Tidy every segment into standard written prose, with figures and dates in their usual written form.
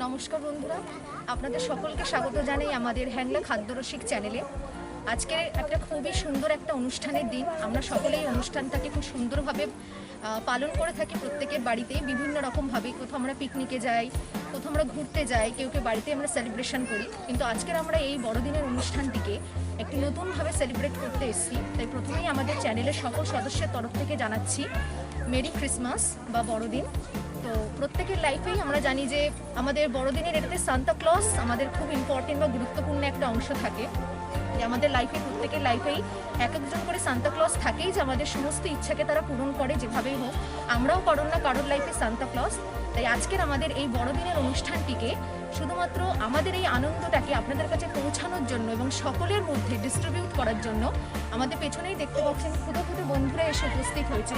নমস্কার বন্ধুরা, আপনাদের সকলকে স্বাগত জানাই আমাদের হ্যাংলা খাদ্যরসিক চ্যানেলে। আজকে একটা খুবই সুন্দর একটা অনুষ্ঠানের দিন। আমরা সকলেই অনুষ্ঠানটাকে খুব সুন্দরভাবে পালন করে থাকি প্রত্যেকের বাড়িতেই বিভিন্ন রকমভাবে। কোথাও আমরা পিকনিকে যাই, কোথাও আমরা ঘুরতে যাই, কেউ কেউ বাড়িতে আমরা সেলিব্রেশন করি। কিন্তু আজকের আমরা এই বড়দিনের অনুষ্ঠানটিকে একটি নতুনভাবে সেলিব্রেট করতে এসেছি। তাই প্রথমেই আমাদের চ্যানেলের সকল সদস্যের তরফ থেকে জানাচ্ছি মেরি ক্রিসমাস বা বড়দিন। তো প্রত্যেকের লাইফেই আমরা জানি যে আমাদের বড়দিনের এটাতে সান্তা ক্লজ আমাদের খুব ইম্পর্টেন্ট বা গুরুত্বপূর্ণ একটা অংশ থাকে। যে আমাদের লাইফে প্রত্যেকের লাইফেই এক একজন করে সান্তা ক্লজ থাকেই, যে আমাদের সমস্ত ইচ্ছাকে তারা পূরণ করে যেভাবেই হোক। আমরাও কারোর না কারোর লাইফে সান্তা ক্লজ। তাই আজকের আমাদের এই বড়দিনের অনুষ্ঠানটিকে শুধুমাত্র আমাদের এই আনন্দটাকে আপনাদের কাছে পৌঁছানোর জন্য এবং সকলের মধ্যে ডিস্ট্রিবিউট করার জন্য আমাদের পেছনেই দেখতে পাচ্ছেন ক্ষুদে ক্ষুদে বন্ধুরা এসে উপস্থিত হয়েছে।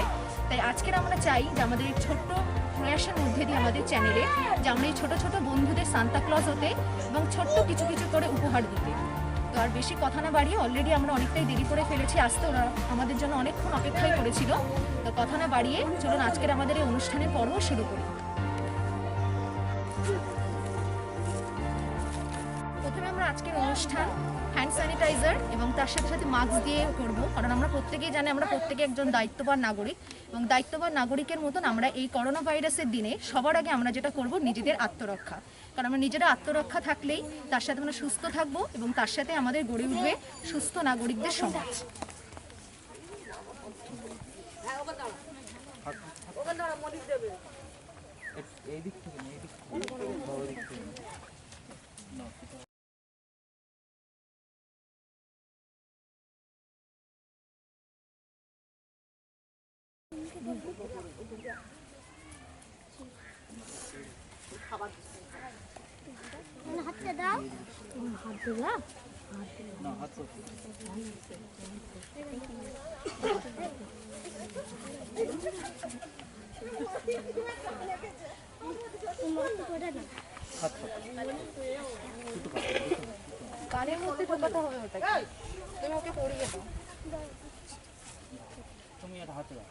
তাই আজকের আমরা চাই যে আমাদের এই ছোট্ট প্রয়াসের মধ্যে দিয়ে আমাদের চ্যানেলে যে আমরা এই ছোটো ছোটো বন্ধুদের সান্তা ক্লজ হতে এবং ছোট্ট কিছু কিছু করে উপহার দিতে। তো আর বেশি কথা না বাড়িয়ে, অলরেডি আমরা অনেকটাই দেরি করে ফেলেছি আসতে, ওরা আমাদের জন্য অনেকক্ষণ অপেক্ষাই করেছিল। তো কথা না বাড়িয়ে চলুন আজকের আমাদের এই অনুষ্ঠানের পর্ব শুরু করি। প্রথমে আমরা আজকের অনুষ্ঠান হ্যান্ড স্যানিটাইজার এবং তার সাথে সাথে মাস্ক দিয়ে করব, কারণ আমরা প্রত্যেকেই জানি আমরা প্রত্যেকে একজন দায়িত্ববান নাগরিক, এবং দায়িত্ববান নাগরিকের মতন আমরা এই করোনা ভাইরাসের দিনে সবার আগে আমরা যেটা করব নিজেদের আত্মরক্ষা। কারণ আমরা নিজেরা আত্মরক্ষা থাকলেই তার সাথে আমরা সুস্থ থাকবো এবং তার সাথে আমাদের গড়ে উঠবে সুস্থ নাগরিকদের সমাজ। হাতে দাও, হাত দিলা, না হাত তো কানের মধ্যে ঢোকাতে হবে ওটা। তুমি ওকে পড়িয়ে দাও, তুমি এটা হাতে দাও।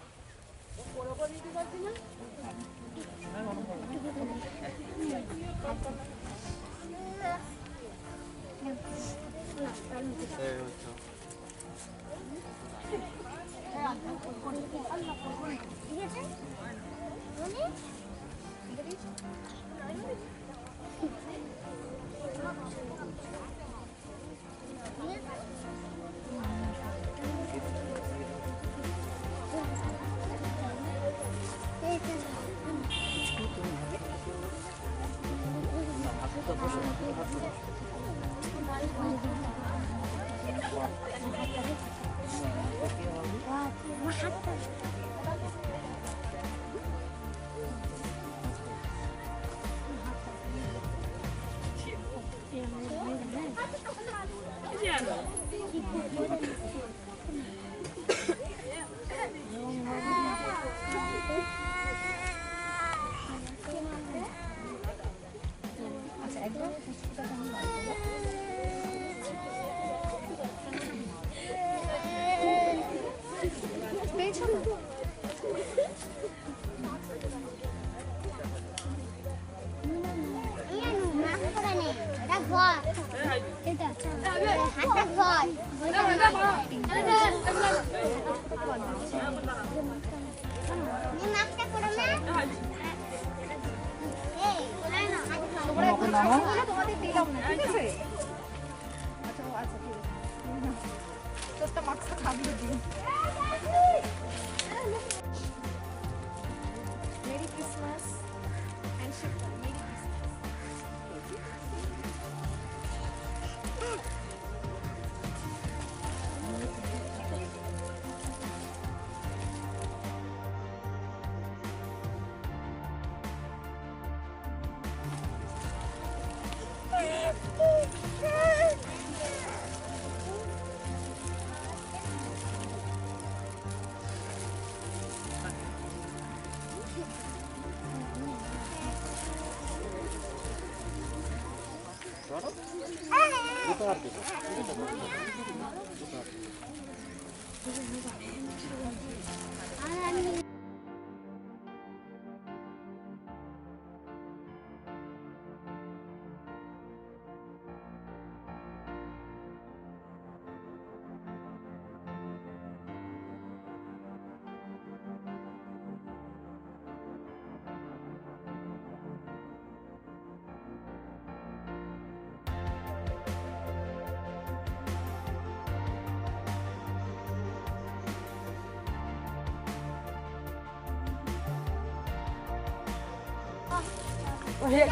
তোমাদের দিলাম না, ঠিক আছে? আচ্ছা আচ্ছা ঠিক আছে, তোরটা মাস্কটা খাবিয়ে দিন। মেরি ক্রিসমাস অ্যান্ড মেরি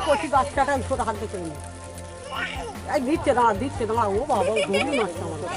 কচি বাচ্চাটা ছোট হাত দেখে নিই এই দিচ্ছে দাঁড়া ও বাবা দৌড়ি মারছে আমাদের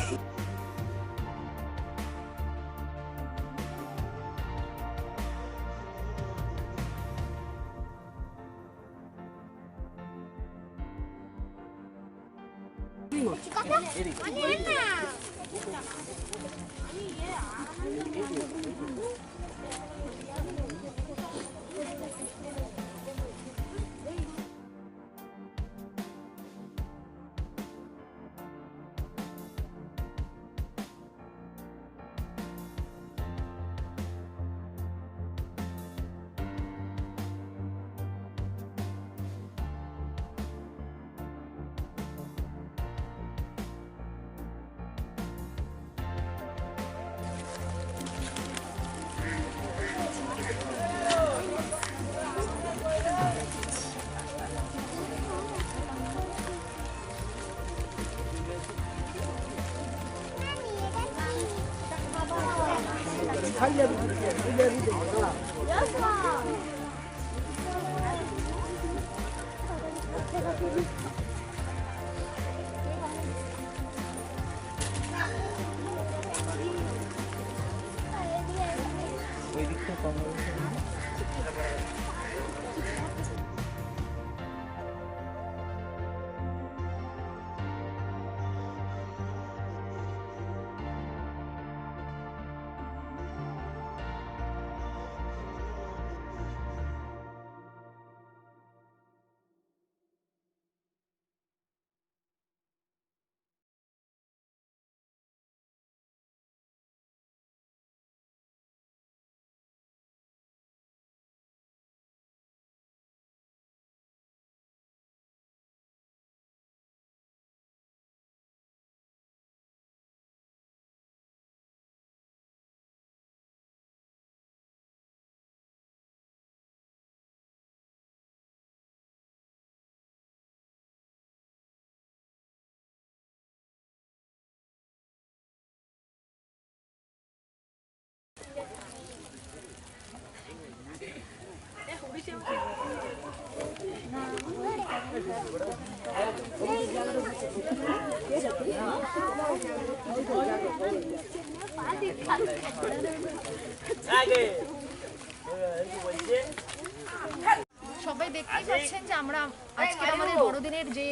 সবাই দেখতেই পাচ্ছেন যে আমরা আজকে আমাদের বড়দিনের যে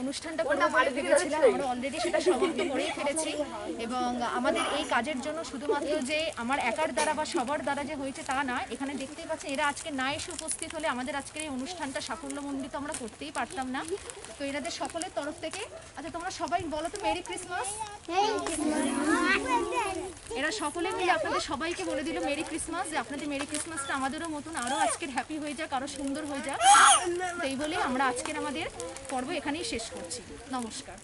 অনুষ্ঠানটা করবো বলে ভেবেছিলাম আমরা অলরেডি সেটা সমাপ্ত করেই ফেলেছি এবং আমাদের এই কাজের জন্য শুধুমাত্র যে আমার একার দ্বারা বা সবার দ্বারা যে হয়েছে তা না, এখানে দেখতেই পাচ্ছেন এরা আজকে না এসে উপস্থিত হলে আমাদের আজকের এই অনুষ্ঠানটা সাফল্যমণ্ডিত আমরা করতেই পারতাম না। তো এনাদের সকলের তরফ থেকে আচ্ছা তোমরা সবাই বলো তো মেরি ক্রিসমাস। এরা সকলে মিলে আপনাদের সবাইকে বলে দিল মেরি ক্রিসমাস, যে আপনাদের মেরি ক্রিসমাসটা আমাদেরও মতন আরও আজকের হ্যাপি হয়ে যাক, আরও সুন্দর হয়ে যাক। তো এই বলে আমরা আজকের আমাদের পর্ব এখানেই শেষ করছি। নমস্কার।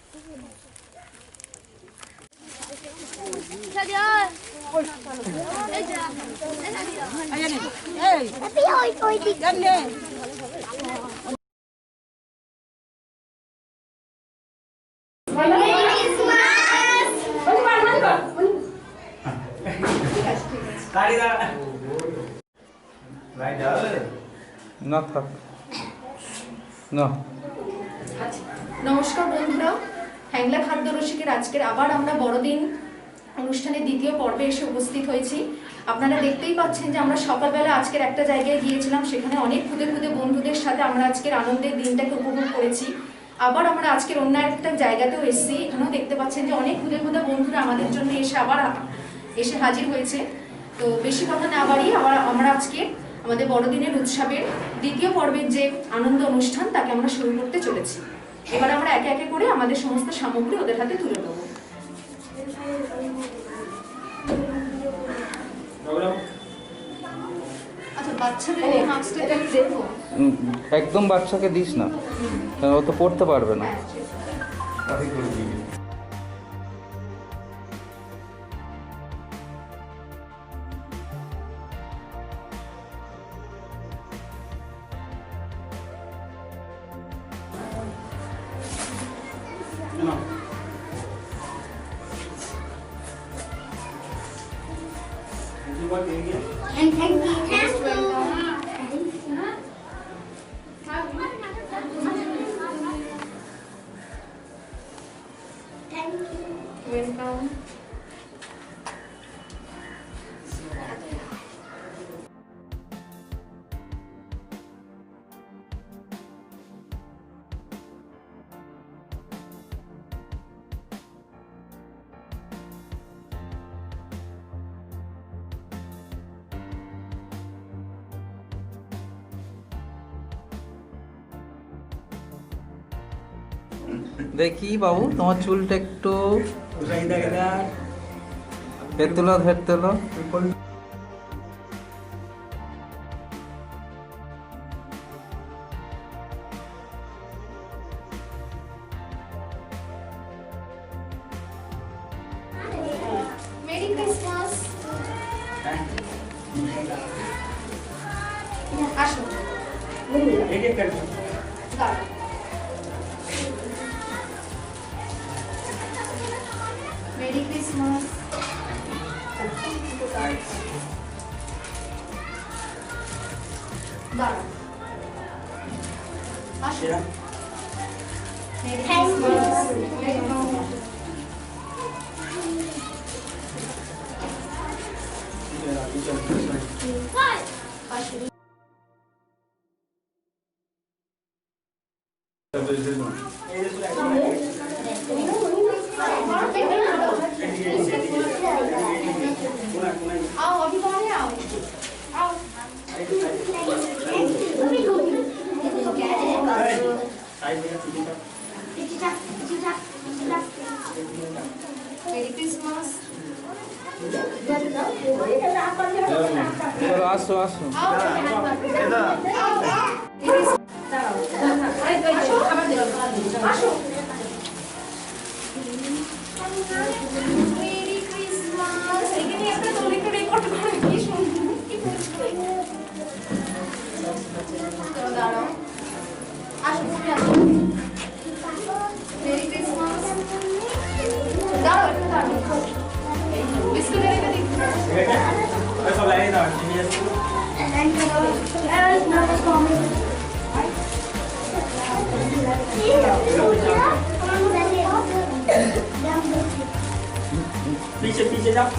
না থাক না। নমস্কার বন্ধুরা, হ্যাংলা খাদ্য রসিকের আজকের আবার আমরা বড়দিন অনুষ্ঠানের দ্বিতীয় পর্বে এসে উপস্থিত হয়েছি। আপনারা দেখতেই পাচ্ছেন যে আমরা সকালবেলা আজকের একটা জায়গায় গিয়েছিলাম, সেখানে অনেক খুদে খুদে বন্ধুদের সাথে আমরা আজকের আনন্দের দিনটাকে উপভোগ করেছি। আবার আমরা আজকের অন্য একটা জায়গাতেও এসেছি, এখানেও দেখতে পাচ্ছেন যে অনেক খুদে খুদে বন্ধুরা আমাদের জন্য এসে হাজির হয়েছে। তো বেশি কথা না বাড়িয়ে আমরা আজকে আমাদের বড়দিনের উৎসবের দ্বিতীয় পর্বের যে আনন্দ অনুষ্ঠান তাকে আমরা শুরু করতে চলেছি। এবার আমরা একে একে করে আমাদের সমস্ত সামগ্রী ওদের হাতে তুলে দেবো। আচ্ছা, বাচ্চাদের এই মাস্কটা আমি দেবো? একদম বাচ্চাকে দিস না, ও তো পড়তে পারবে না। And thank you. দেখি বাবু তোমার চুলটা একটু ধের তোলো মেরি ক্রিসমাস। আসো দাঁড়াও। Merry Christmas. দাঁড়াও। আসো। Merry Christmas. Merry Christmas. আসো। आओ अभी बाहर आओ आओ मेरी क्रिसमस চলো আসো আসো आओ আসো খাবার দেবো আসো মেরি ক্রিসমাস এখানে একটা তোরে একটু রেকর্ড করে কি সুন্দর কি বলছো চলো দাঁড়াও আসো তুমি আসো মেরি ক্রিসমাস দাঁড়াও একটু দাঁড়াও বিস্কুট রেখে দিই पीछे पीछे जाओ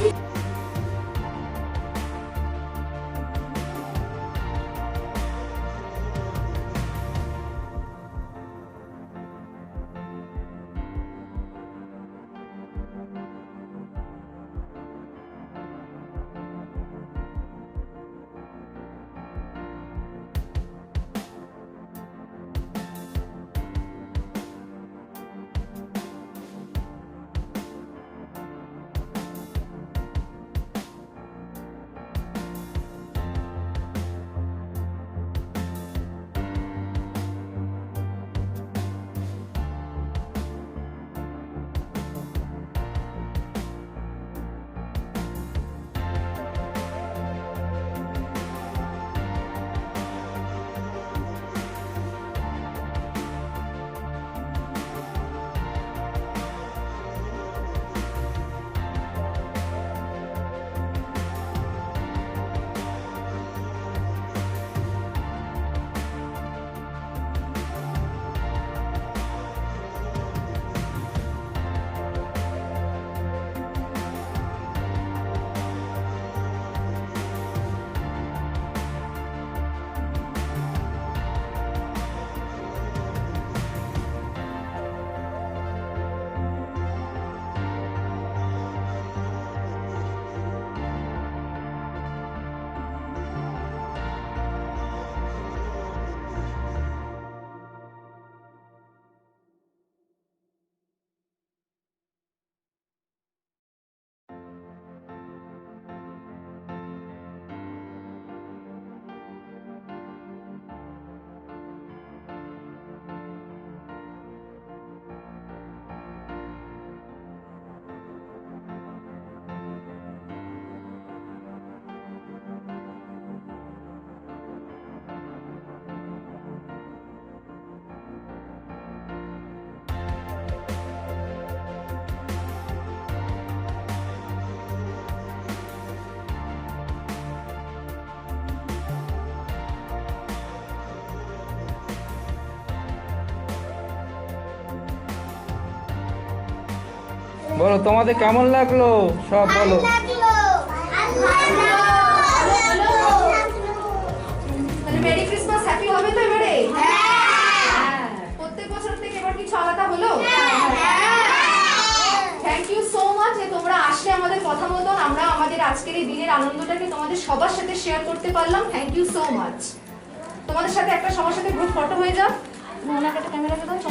বলো তোমাদের কেমন লাগলো সব বলো। মেরি ক্রিসমাস হ্যাপি হবে তো এবারে প্রত্যেক বছর থেকে এবার কিছু আলাদা হলো থ্যাংক ইউ সো মাচ যে তোমরা আসলে আমাদের কথা মতন আমরা আমাদের আজকের এই দিনের আনন্দটাকে তোমাদের সবার সাথে শেয়ার করতে পারলাম থ্যাংক ইউ সো মাচ তোমাদের সাথে একটা সবার সাথে গ্রুপ ফটো হয়ে যাক ওনাকে একটা ক্যামেরা দাও